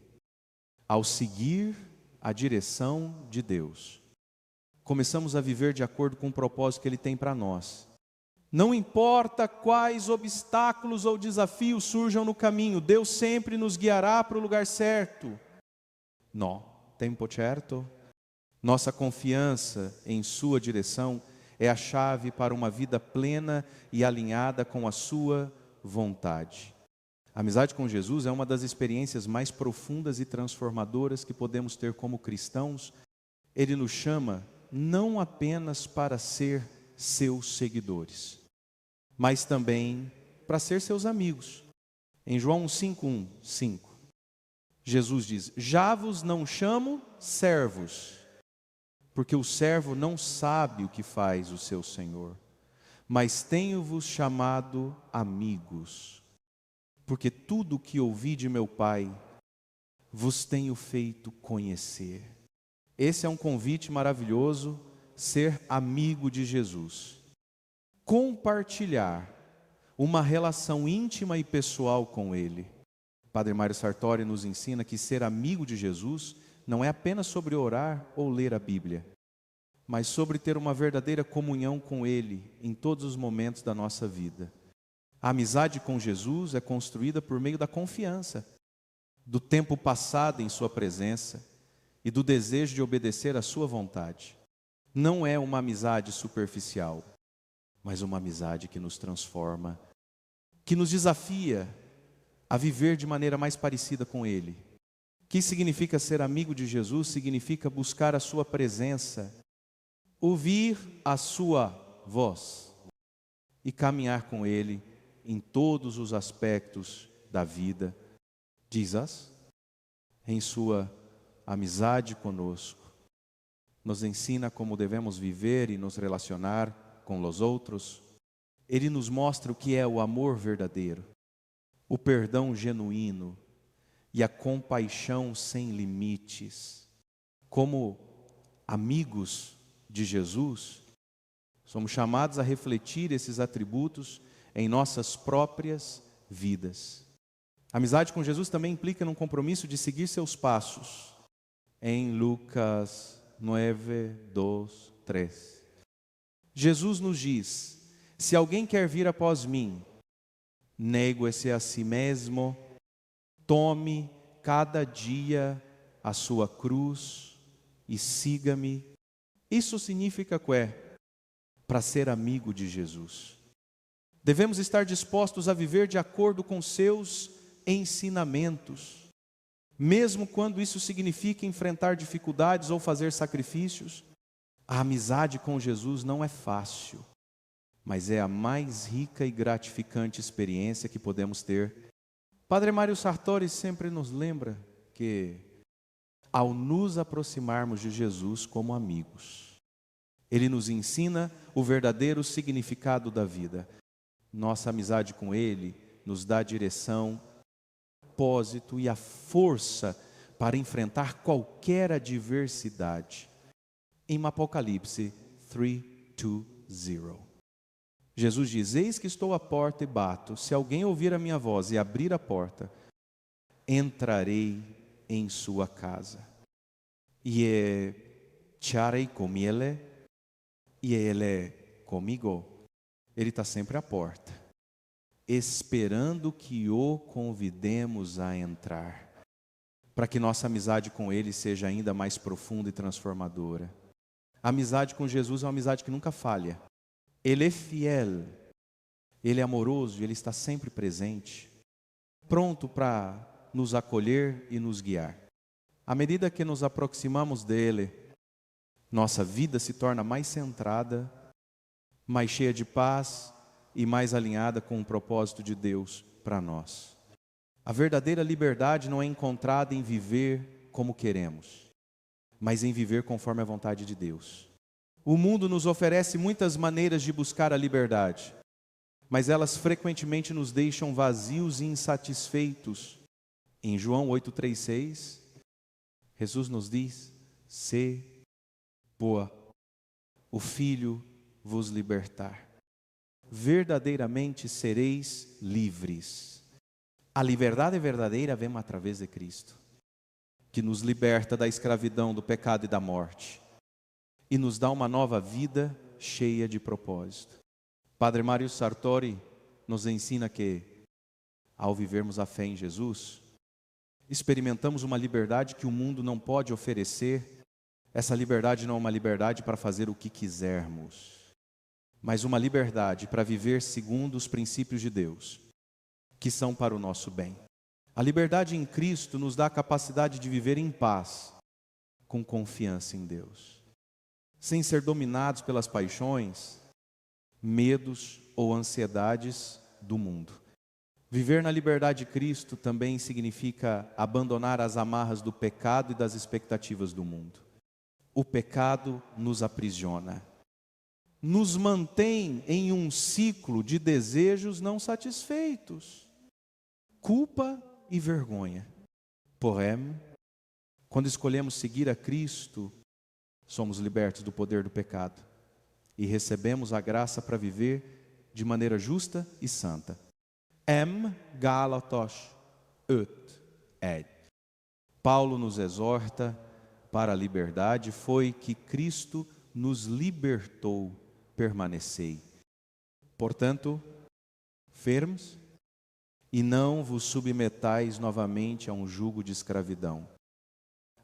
ao seguir a direção de Deus, começamos a viver de acordo com o propósito que Ele tem para nós. Não importa quais obstáculos ou desafios surjam no caminho, Deus sempre nos guiará para o lugar certo. No tempo certo. Nossa confiança em sua direção é a chave para uma vida plena e alinhada com a sua vontade. A amizade com Jesus é uma das experiências mais profundas e transformadoras que podemos ter como cristãos. Ele nos chama não apenas para ser seus seguidores, mas também para ser seus amigos. Em João 5:5, Jesus diz: já vos não chamo servos, porque o servo não sabe o que faz o seu senhor, mas tenho-vos chamado amigos, porque tudo o que ouvi de meu Pai vos tenho feito conhecer. Esse é um convite maravilhoso, ser amigo de Jesus. Compartilhar uma relação íntima e pessoal com Ele. Padre Mário Sartori nos ensina que ser amigo de Jesus não é apenas sobre orar ou ler a Bíblia, mas sobre ter uma verdadeira comunhão com Ele em todos os momentos da nossa vida. A amizade com Jesus é construída por meio da confiança, do tempo passado em sua presença e do desejo de obedecer à sua vontade. Não é uma amizade superficial, mas uma amizade que nos transforma, que nos desafia a viver de maneira mais parecida com Ele. O que significa ser amigo de Jesus? Significa buscar a sua presença, ouvir a sua voz e caminhar com Ele em todos os aspectos da vida. Jesus, em sua amizade conosco, nos ensina como devemos viver e nos relacionar com os outros. Ele nos mostra o que é o amor verdadeiro, o perdão genuíno e a compaixão sem limites. Como amigos de Jesus, somos chamados a refletir esses atributos em nossas próprias vidas. A amizade com Jesus também implica num compromisso de seguir seus passos. Em Lucas 9:2-3, Jesus nos diz: se alguém quer vir após mim, negue-se a si mesmo, tome cada dia a sua cruz e siga-me. Isso significa para ser amigo de Jesus, devemos estar dispostos a viver de acordo com seus ensinamentos, mesmo quando isso significa enfrentar dificuldades ou fazer sacrifícios. A amizade com Jesus não é fácil, mas é a mais rica e gratificante experiência que podemos ter. Padre Mário Sartori sempre nos lembra que, ao nos aproximarmos de Jesus como amigos, Ele nos ensina o verdadeiro significado da vida. Nossa amizade com Ele nos dá direção, propósito e a força para enfrentar qualquer adversidade. Em Apocalipse 3:20, Jesus diz: eis que estou à porta e bato, se alguém ouvir a minha voz e abrir a porta, entrarei em sua casa e cearei com ele e ele comigo. Ele está sempre à porta, esperando que o convidemos a entrar, para que nossa amizade com Ele seja ainda mais profunda e transformadora. A amizade com Jesus é uma amizade que nunca falha. Ele é fiel, Ele é amoroso e Ele está sempre presente, pronto para nos acolher e nos guiar. À medida que nos aproximamos dEle, nossa vida se torna mais centrada, mais cheia de paz e mais alinhada com o propósito de Deus para nós. A verdadeira liberdade não é encontrada em viver como queremos, mas em viver conforme a vontade de Deus. O mundo nos oferece muitas maneiras de buscar a liberdade, mas elas frequentemente nos deixam vazios e insatisfeitos. Em João 8,36, Jesus nos diz: "Se, pois, o Filho vos libertar, verdadeiramente sereis livres." A liberdade verdadeira vem através de Cristo, que nos liberta da escravidão, do pecado e da morte, e nos dá uma nova vida cheia de propósito. Padre Mário Sartori nos ensina que, ao vivermos a fé em Jesus, experimentamos uma liberdade que o mundo não pode oferecer. Essa liberdade não é uma liberdade para fazer o que quisermos, mas uma liberdade para viver segundo os princípios de Deus, que são para o nosso bem. A liberdade em Cristo nos dá a capacidade de viver em paz, com confiança em Deus, sem ser dominados pelas paixões, medos ou ansiedades do mundo. Viver na liberdade de Cristo também significa abandonar as amarras do pecado e das expectativas do mundo. O pecado nos aprisiona, nos mantém em um ciclo de desejos não satisfeitos, culpa e vergonha. Porém, quando escolhemos seguir a Cristo, somos libertos do poder do pecado e recebemos a graça para viver de maneira justa e santa. Gálatas 8:8. Paulo nos exorta para a liberdade. Foi que Cristo nos libertou, permanecei. Portanto, firmes, e não vos submetais novamente a um jugo de escravidão.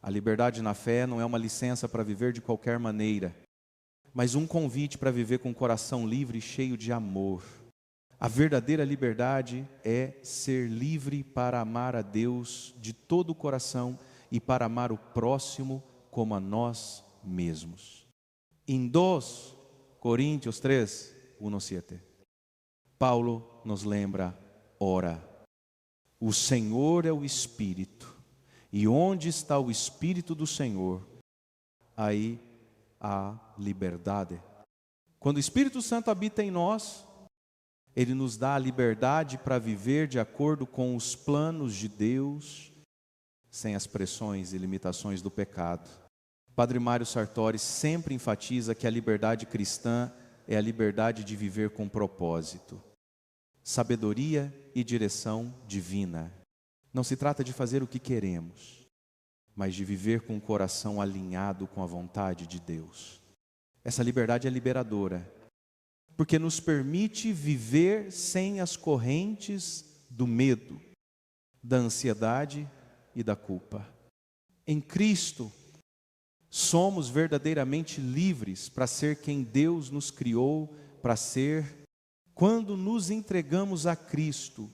A liberdade na fé não é uma licença para viver de qualquer maneira, mas um convite para viver com o coração livre e cheio de amor. A verdadeira liberdade é ser livre para amar a Deus de todo o coração e para amar o próximo como a nós mesmos. Em 2 Coríntios 3, 1-7, Paulo nos lembra: ora, o Senhor é o Espírito, e onde está o Espírito do Senhor, aí há liberdade. Quando o Espírito Santo habita em nós, Ele nos dá a liberdade para viver de acordo com os planos de Deus, sem as pressões e limitações do pecado. Padre Mário Sartori sempre enfatiza que a liberdade cristã é a liberdade de viver com propósito, sabedoria e direção divina. Não se trata de fazer o que queremos, mas de viver com o coração alinhado com a vontade de Deus. Essa liberdade é liberadora, porque nos permite viver sem as correntes do medo, da ansiedade e da culpa. Em Cristo, somos verdadeiramente livres para ser quem Deus nos criou para ser. Quando nos entregamos a Cristo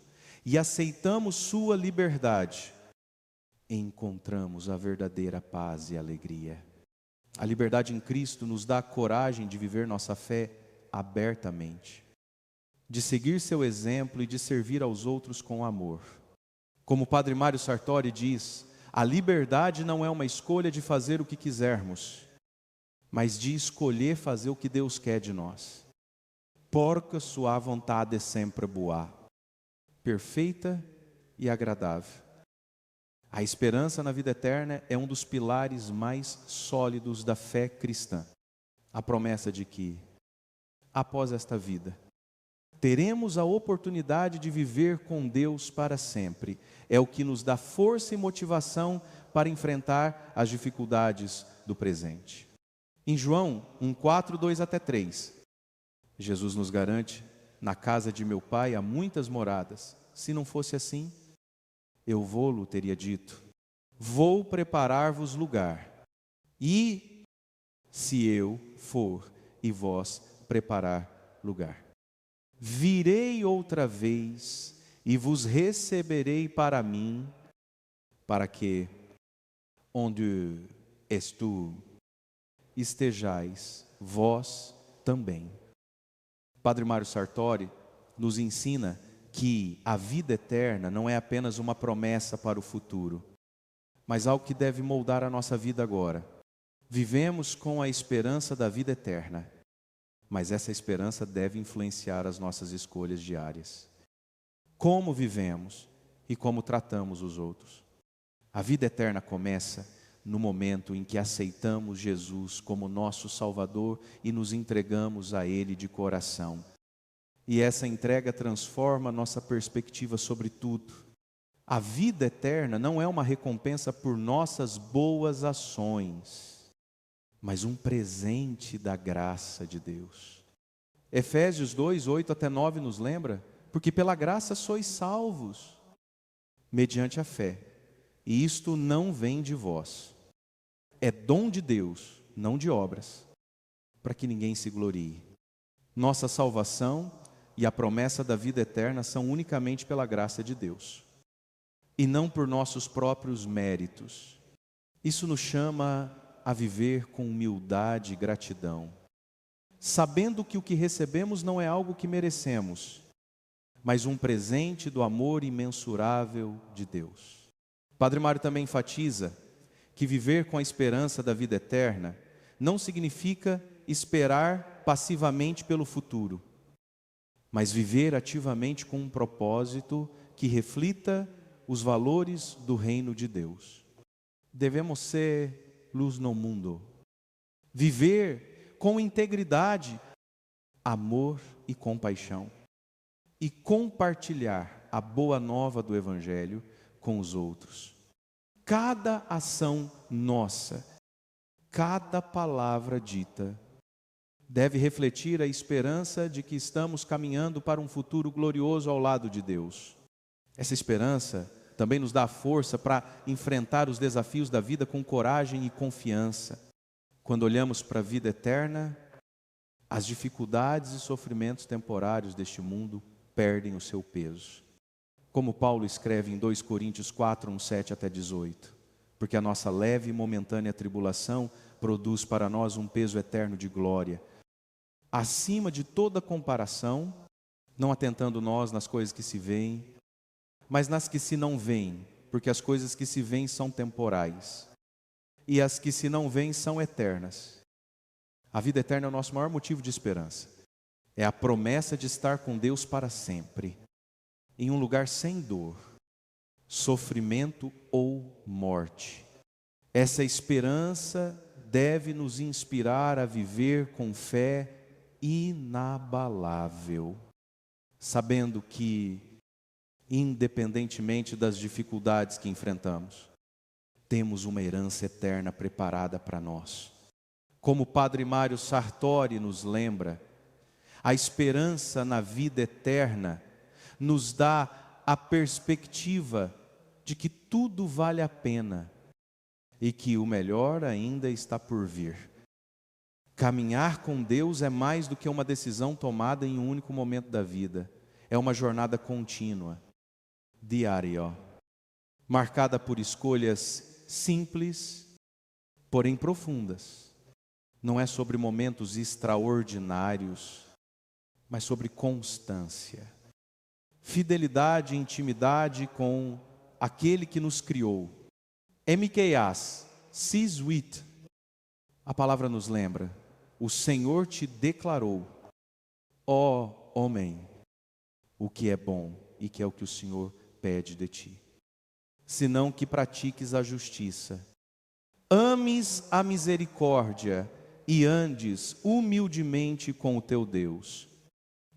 e aceitamos sua liberdade, encontramos a verdadeira paz e alegria. A liberdade em Cristo nos dá a coragem de viver nossa fé abertamente, de seguir seu exemplo e de servir aos outros com amor. Como o Padre Mário Sartori diz, a liberdade não é uma escolha de fazer o que quisermos, mas de escolher fazer o que Deus quer de nós. Porque sua vontade é sempre boa, perfeita e agradável. A esperança na vida eterna é um dos pilares mais sólidos da fé cristã. A promessa de que, após esta vida, teremos a oportunidade de viver com Deus para sempre. É o que nos dá força e motivação para enfrentar as dificuldades do presente. Em João 1:4, 2-3, Jesus nos garante: na casa de meu Pai há muitas moradas. Se não fosse assim, eu vou-lo teria dito. Vou preparar-vos lugar. E se eu for e vós preparar lugar. virei outra vez e vos receberei para mim, para que, onde és tu, estejais vós também. Padre Mário Sartori nos ensina que a vida eterna não é apenas uma promessa para o futuro, mas algo que deve moldar a nossa vida agora. Vivemos com a esperança da vida eterna, mas essa esperança deve influenciar as nossas escolhas diárias. Como vivemos e como tratamos os outros. A vida eterna começa no momento em que aceitamos Jesus como nosso Salvador e nos entregamos a Ele de coração. E essa entrega transforma nossa perspectiva sobre tudo. A vida eterna não é uma recompensa por nossas boas ações, mas um presente da graça de Deus. Efésios 2, 8 até 9 nos lembra, porque pela graça sois salvos, mediante a fé, e isto não vem de vós, é dom de Deus, não de obras, para que ninguém se glorie. Nossa salvação e a promessa da vida eterna são unicamente pela graça de Deus, e não por nossos próprios méritos. Isso nos chama a viver com humildade e gratidão, sabendo que o que recebemos não é algo que merecemos, mas um presente do amor imensurável de Deus. Padre Mário também enfatiza que viver com a esperança da vida eterna não significa esperar passivamente pelo futuro, mas viver ativamente com um propósito que reflita os valores do reino de Deus. Devemos ser luz no mundo, viver com integridade, amor e compaixão, e compartilhar a boa nova do Evangelho com os outros. Cada ação nossa, cada palavra dita, deve refletir a esperança de que estamos caminhando para um futuro glorioso ao lado de Deus. Essa esperança também nos dá força para enfrentar os desafios da vida com coragem e confiança. Quando olhamos para a vida eterna, as dificuldades e sofrimentos temporários deste mundo perdem o seu peso. Como Paulo escreve em 2 Coríntios 4, 7 até 18. Porque a nossa leve e momentânea tribulação produz para nós um peso eterno de glória, acima de toda comparação, não atentando nós nas coisas que se veem, mas nas que se não veem, porque as coisas que se veem são temporais, e as que se não veem são eternas. A vida eterna é o nosso maior motivo de esperança. É a promessa de estar com Deus para sempre, em um lugar sem dor, sofrimento ou morte. Essa esperança deve nos inspirar a viver com fé inabalável, sabendo que, independentemente das dificuldades que enfrentamos, temos uma herança eterna preparada para nós. Como o Padre Mário Sartori nos lembra, a esperança na vida eterna nos dá a perspectiva de que tudo vale a pena e que o melhor ainda está por vir. Caminhar com Deus é mais do que uma decisão tomada em um único momento da vida. É uma jornada contínua, diária, marcada por escolhas simples, porém profundas. Não é sobre momentos extraordinários, mas sobre constância. Fidelidade e intimidade com aquele que nos criou. Miqueias 6:8, a palavra nos lembra: o Senhor te declarou, ó homem, o que é bom e que é o que o Senhor pede de ti, senão que pratiques a justiça, ames a misericórdia e andes humildemente com o teu Deus.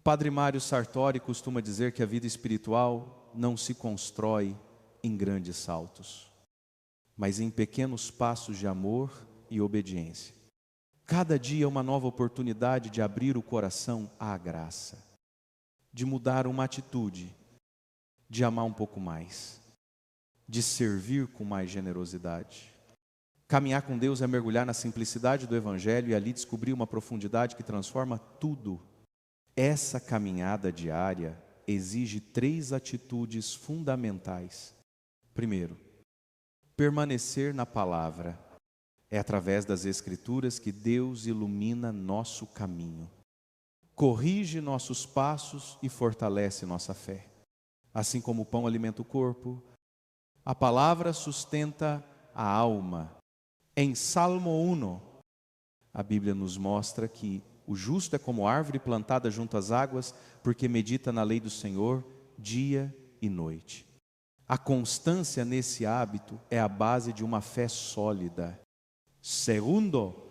Padre Mário Sartori costuma dizer que a vida espiritual não se constrói em grandes saltos, mas em pequenos passos de amor e obediência. Cada dia é uma nova oportunidade de abrir o coração à graça, de mudar uma atitude, de amar um pouco mais, de servir com mais generosidade. Caminhar com Deus é mergulhar na simplicidade do Evangelho e ali descobrir uma profundidade que transforma tudo. Essa caminhada diária exige 3 atitudes fundamentais. Primeiro, permanecer na palavra. É através das Escrituras que Deus ilumina nosso caminho, corrige nossos passos e fortalece nossa fé. Assim como o pão alimenta o corpo, a palavra sustenta a alma. Em Salmo 1, a Bíblia nos mostra que o justo é como árvore plantada junto às águas, porque medita na lei do Senhor dia e noite. A constância nesse hábito é a base de uma fé sólida. Segundo,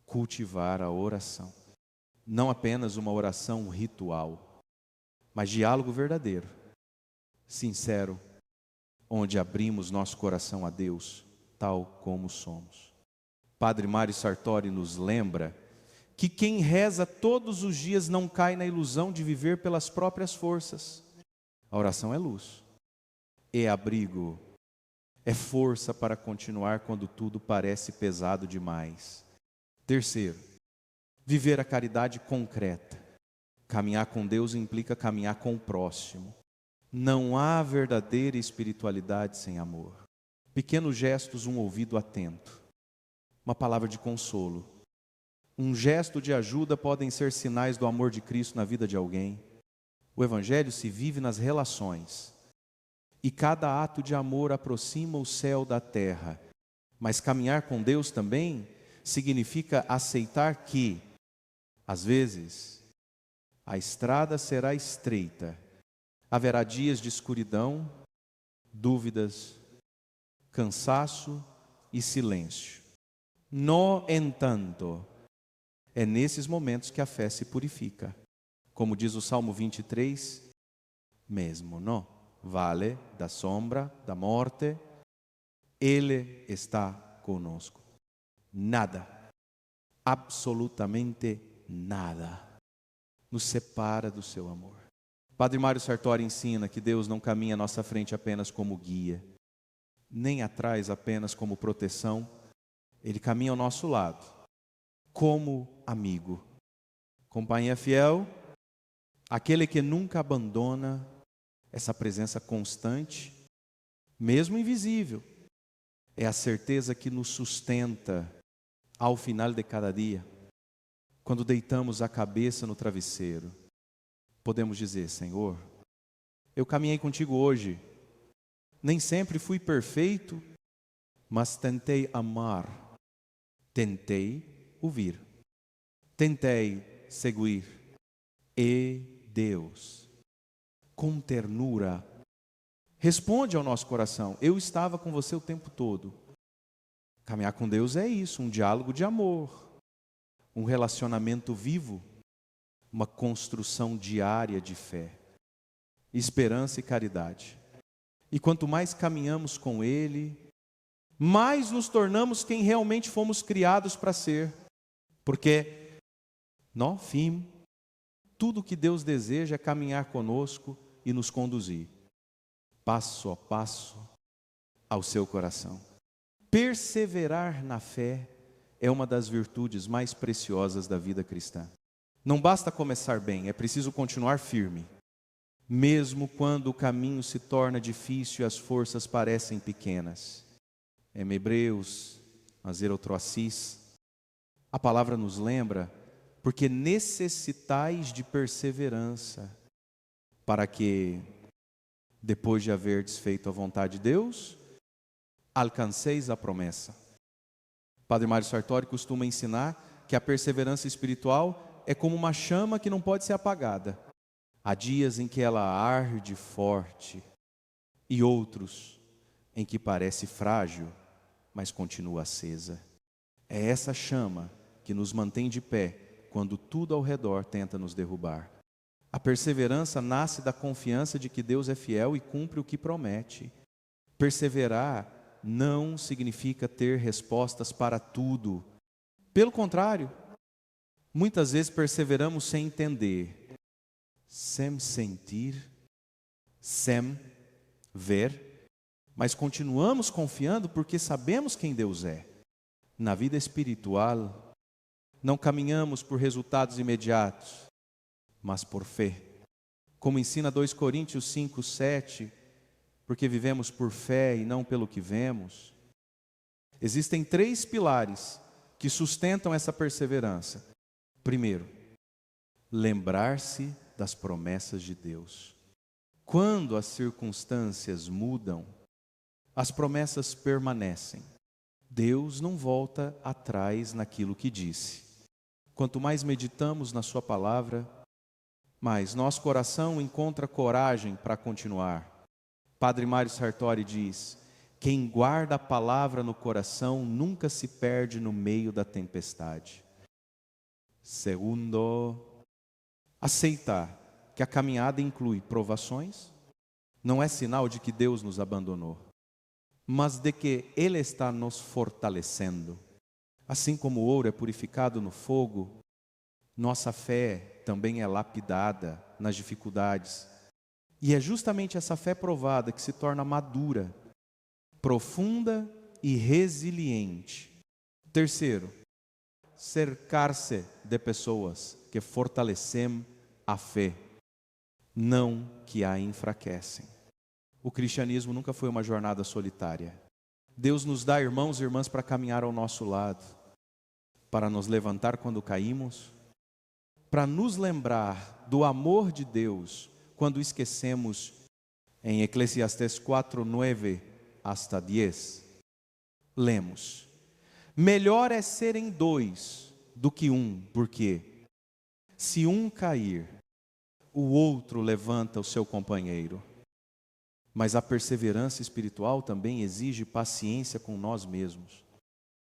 cultivar a oração. Não apenas uma oração ritual, mas diálogo verdadeiro, sincero, onde abrimos nosso coração a Deus, tal como somos. Padre Mário Sartori nos lembra que quem reza todos os dias não cai na ilusão de viver pelas próprias forças. A oração é luz, é abrigo, é força para continuar quando tudo parece pesado demais. Terceiro, viver a caridade concreta. Caminhar com Deus implica caminhar com o próximo. Não há verdadeira espiritualidade sem amor. Pequenos gestos, um ouvido atento, uma palavra de consolo, um gesto de ajuda podem ser sinais do amor de Cristo na vida de alguém. O Evangelho se vive nas relações. E cada ato de amor aproxima o céu da terra. Mas caminhar com Deus também significa aceitar que, às vezes, a estrada será estreita. Haverá dias de escuridão, dúvidas, cansaço e silêncio. No entanto, é nesses momentos que a fé se purifica. Como diz o Salmo 23, mesmo no vale da sombra da morte, Ele está conosco. Nada, absolutamente nada, nos separa do seu amor. Padre Mário Sartori ensina que Deus não caminha à nossa frente apenas como guia, nem atrás apenas como proteção. Ele caminha ao nosso lado, como amigo, companhia fiel, aquele que nunca abandona essa presença constante, mesmo invisível. É a certeza que nos sustenta ao final de cada dia. Quando deitamos a cabeça no travesseiro, podemos dizer: Senhor, eu caminhei contigo hoje. Nem sempre fui perfeito, mas tentei amar, tentei ouvir, tentei seguir. E Deus, com ternura, responde ao nosso coração: eu estava com você o tempo todo. Caminhar com Deus é isso, um diálogo de amor, um relacionamento vivo, uma construção diária de fé, esperança e caridade. E quanto mais caminhamos com Ele, mais nos tornamos quem realmente fomos criados para ser. Porque, no fim, tudo que Deus deseja é caminhar conosco e nos conduzir, passo a passo, ao seu coração. Perseverar na fé é uma das virtudes mais preciosas da vida cristã. Não basta começar bem, é preciso continuar firme. Mesmo quando o caminho se torna difícil e as forças parecem pequenas. Em Hebreus, Mazerotroassis, a palavra nos lembra: porque necessitais de perseverança, para que, depois de haverdes feito a vontade de Deus, alcanceis a promessa. Padre Mário Sartori costuma ensinar que a perseverança espiritual é como uma chama que não pode ser apagada. Há dias em que ela arde forte e outros em que parece frágil, mas continua acesa. É essa chama que nos mantém de pé quando tudo ao redor tenta nos derrubar. A perseverança nasce da confiança de que Deus é fiel e cumpre o que promete. Perseverar não significa ter respostas para tudo. Pelo contrário, muitas vezes perseveramos sem entender, sem sentir, sem ver, mas continuamos confiando porque sabemos quem Deus é. Na vida espiritual, não caminhamos por resultados imediatos, mas por fé. Como ensina 2 Coríntios 5, 7, porque vivemos por fé e não pelo que vemos. Existem 3 pilares que sustentam essa perseverança. Primeiro, lembrar-se das promessas de Deus. Quando as circunstâncias mudam, as promessas permanecem. Deus não volta atrás naquilo que disse. Quanto mais meditamos na sua palavra, mais nosso coração encontra coragem para continuar. Padre Mário Sartori diz: quem guarda a palavra no coração nunca se perde no meio da tempestade. Segundo, aceitar que a caminhada inclui provações, não é sinal de que Deus nos abandonou, mas de que Ele está nos fortalecendo. Assim como o ouro é purificado no fogo, nossa fé também é lapidada nas dificuldades. E é justamente essa fé provada que se torna madura, profunda e resiliente. Terceiro, cercar-se de pessoas que fortalecem a fé, não que a enfraquecem. O cristianismo nunca foi uma jornada solitária. Deus nos dá irmãos e irmãs para caminhar ao nosso lado, para nos levantar quando caímos, para nos lembrar do amor de Deus quando esquecemos. Em Eclesiastes 4, 9 hasta 10, lemos: melhor é serem 2 do que 1, porque se um cair, o outro levanta o seu companheiro. Mas a perseverança espiritual também exige paciência com nós mesmos.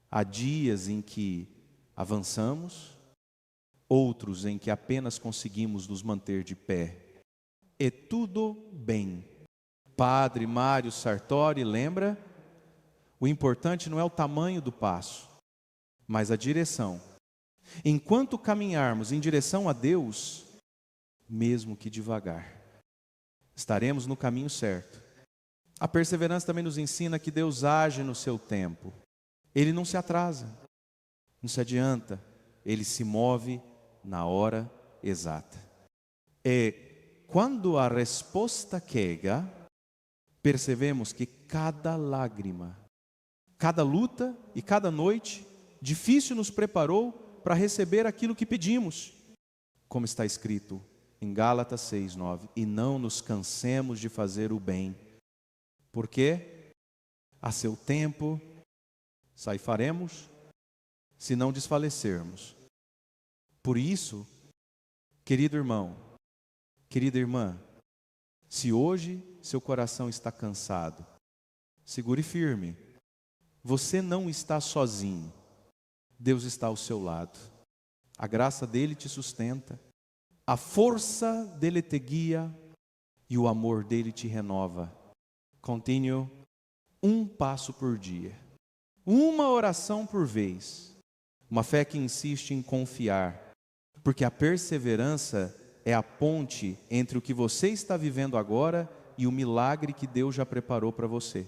Há dias em que avançamos, outros em que apenas conseguimos nos manter de pé. E tudo bem. Padre Mário Sartori lembra: o importante não é o tamanho do passo, mas a direção. Enquanto caminharmos em direção a Deus, mesmo que devagar, estaremos no caminho certo. A perseverança também nos ensina que Deus age no seu tempo. Ele não se atrasa, não se adianta, Ele se move na hora exata. E quando a resposta chega, percebemos que cada lágrima, cada luta e cada noite difícil nos preparou para receber aquilo que pedimos. Como está escrito em Gálatas 6, 9: e não nos cansemos de fazer o bem, porque a seu tempo ceifaremos, se não desfalecermos. Por isso, querido irmão, querida irmã, se hoje seu coração está cansado, segure firme. Você não está sozinho. Deus está ao seu lado. A graça dele te sustenta, a força dele te guia e o amor dele te renova. Continue um passo por dia, uma oração por vez, uma fé que insiste em confiar, porque a perseverança é a ponte entre o que você está vivendo agora e o milagre que Deus já preparou para você.